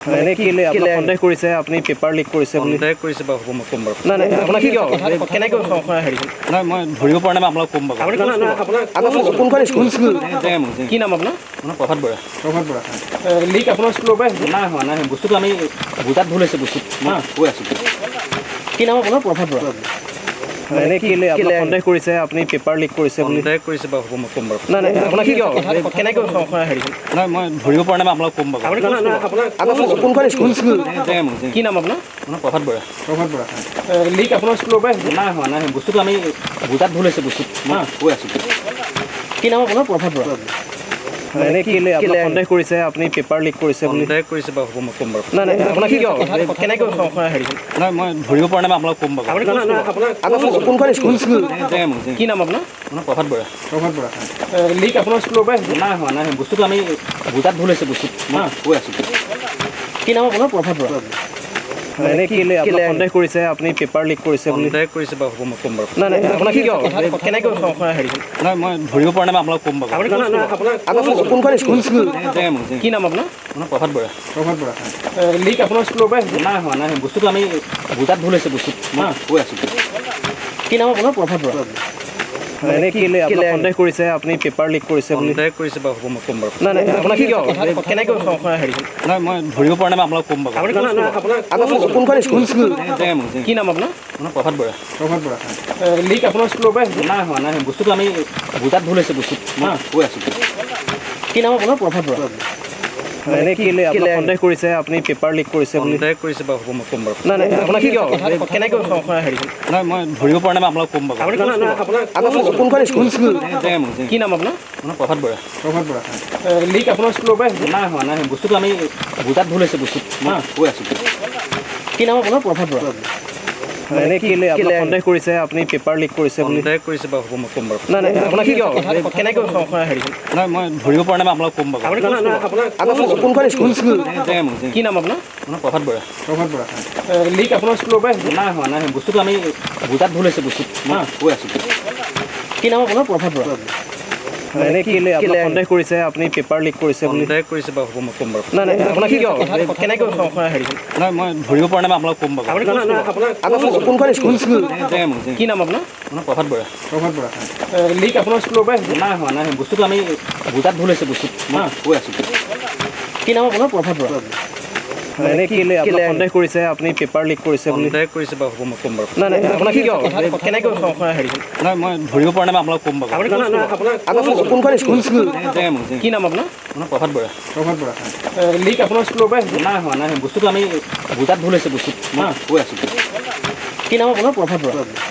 এনে কি সন্দেহ কৰিছে আপুনি পেপাৰ লিক কৰিছে বুলি সন্দেহ কৰিছে বা হ'ব মই ক'ম বাৰু নাই আপোনাক কি কেনেকৈ হেৰি নাই মই ধৰিব পৰা নাই মই আপোনাক ক'ম বাৰু কোনখন স্কুল কি নাম আপোনাৰ প্ৰভাত বৰা লিক আপোনাৰ স্কুলৰ পৰা নাই হোৱা নাই বস্তুটো আমি বুজাত ভুল হৈছে বস্তুটো মই কৈ আছোঁ কি নাম আপোনাৰ প্ৰভাত বৰা এনে কি সন্দেহ কৰিছে আপুনি পেপাৰ লিক কৰিছে বুলি সন্দেহ কৰিছে বা হ'ব মই ক'ম বাৰু নাই আপোনাক কি কেনেকৈ হেৰি নাই মই ধৰিব পৰা নাই মই আপোনাক ক'ম বাৰু কোনখন স্কুল কি নাম আপোনাৰ প্ৰভাত বৰা লিক আপোনাৰ স্কুলৰ পৰা নাই হোৱা নাই বস্তুটো আমি বুজাত ভুল হৈছে বস্তুটো মই কৈ আছোঁ কি নাম আপোনাৰ প্ৰভাত বৰা এনে কি সন্দেহ কৰিছে আপুনি পেপাৰ লিক কৰিছে বুলি সন্দেহ কৰিছে বা হ'ব মই ক'ম বাৰু নাই আপোনাক কি কেনেকৈ হেৰি নাই মই ধৰিব পৰা নাই মই আপোনাক ক'ম বাৰু কোনখন স্কুল কি নাম আপোনাৰ প্ৰভাত বৰা লিক আপোনাৰ স্কুলৰ পৰা নাই হোৱা নাই বস্তুটো আমি বুজাত ভুল হৈছে বস্তুটো মই কৈ আছোঁ কি নাম আপোনাৰ প্ৰভাত বৰা এনে কি সন্দেহ কৰিছে আপুনি পেপাৰ লিক কৰিছে বুলি সন্দেহ কৰিছে বা হ'ব মই ক'ম বাৰু নাই আপোনাক কি কেনেকৈ হেৰি নাই মই ধৰিব পৰা নাই মই আপোনাক ক'ম বাৰু কোনখন স্কুল কি নাম আপোনাৰ প্ৰভাত বৰা লিক আপোনাৰ স্কুলৰ পৰা নাই হোৱা নাই বস্তুটো আমি বুজাত ভুল হৈছে বস্তুটো মই কৈ আছোঁ কি নাম আপোনাৰ প্ৰভাত বৰা এনে কি সন্দেহ কৰিছে আপুনি পেপাৰ লিক কৰিছে বুলি সন্দেহ কৰিছে বা হ'ব মই ক'ম বাৰু নাই আপোনাক কি কেনেকৈ হেৰি নাই মই ধৰিব পৰা নাই মই আপোনাক ক'ম বাৰু কোনখন স্কুল কি নাম আপোনাৰ প্ৰভাত বৰা লিক আপোনাৰ স্কুলৰ পৰা নাই হোৱা নাই বস্তুটো আমি বুজাত ভুল হৈছে বস্তুটো মই কৈ আছোঁ কি নাম আপোনাৰ প্ৰভাত বৰা এনে কি সন্দেহ কৰিছে আপুনি পেপাৰ লিক কৰিছে বুলি সন্দেহ কৰিছে বা হ'ব মই ক'ম বাৰু নাই আপোনাক কি কেনেকৈ হেৰি নাই মই ধৰিব পৰা নাই মই আপোনাক ক'ম বাৰু কোনখন স্কুল কি নাম আপোনাৰ প্ৰভাত বৰা লিক আপোনাৰ স্কুলৰ পৰা নাই হোৱা নাই বস্তুটো আমি বুজাত ভুল হৈছে বস্তুটো মই কৈ আছোঁ কি নাম আপোনাৰ প্ৰভাত বৰা এনে কি সন্দেহ কৰিছে আপুনি পেপাৰ লিক কৰিছে বুলি সন্দেহ কৰিছে বা হ'ব মই ক'ম বাৰু নাই আপোনাক কি কেনেকৈ হেৰি নাই মই ধৰিব পৰা নাই মই আপোনাক ক'ম বাৰু কোনখন স্কুল কি নাম আপোনাৰ প্ৰভাত বৰা লিক আপোনাৰ স্কুলৰ পৰা নাই হোৱা নাই বস্তুটো আমি বুজাত ভুল হৈছে বস্তুটো মই কৈ আছোঁ কি নাম আপোনাৰ প্ৰভাত বৰা এনে কি সন্দেহ কৰিছে আপুনি পেপাৰ লিক কৰিছে বুলি সন্দেহ কৰিছে বা হ'ব মই ক'ম বাৰু নাই আপোনাক কি কেনেকৈ হেৰি নাই মই ধৰিব পৰা নাই মই আপোনাক ক'ম বাৰু কোনখন স্কুল কি নাম আপোনাৰ প্ৰভাত বৰা লিক আপোনাৰ স্কুলৰ পৰা নাই হোৱা নাই বস্তুটো আমি বুজাত ভুল হৈছে বস্তুটো মই কৈ আছোঁ কি নাম আপোনাৰ প্ৰভাত বৰা এনে কি সন্দেহ কৰিছে আপুনি পেপাৰ লিক কৰিছে বুলি সন্দেহ কৰিছে বা হ'ব মই ক'ম বাৰু নাই আপোনাক কি কেনেকৈ হেৰি নাই মই ধৰিব পৰা নাই মই আপোনাক ক'ম বাৰু কোনখন স্কুল কি নাম আপোনাৰ প্ৰভাত বৰা লিক আপোনাৰ স্কুলৰ পৰা নাই হোৱা নাই বস্তুটো আমি বুজাত ভুল হৈছে বস্তুটো মই কৈ আছোঁ কি নাম আপোনাৰ প্ৰভাত বৰা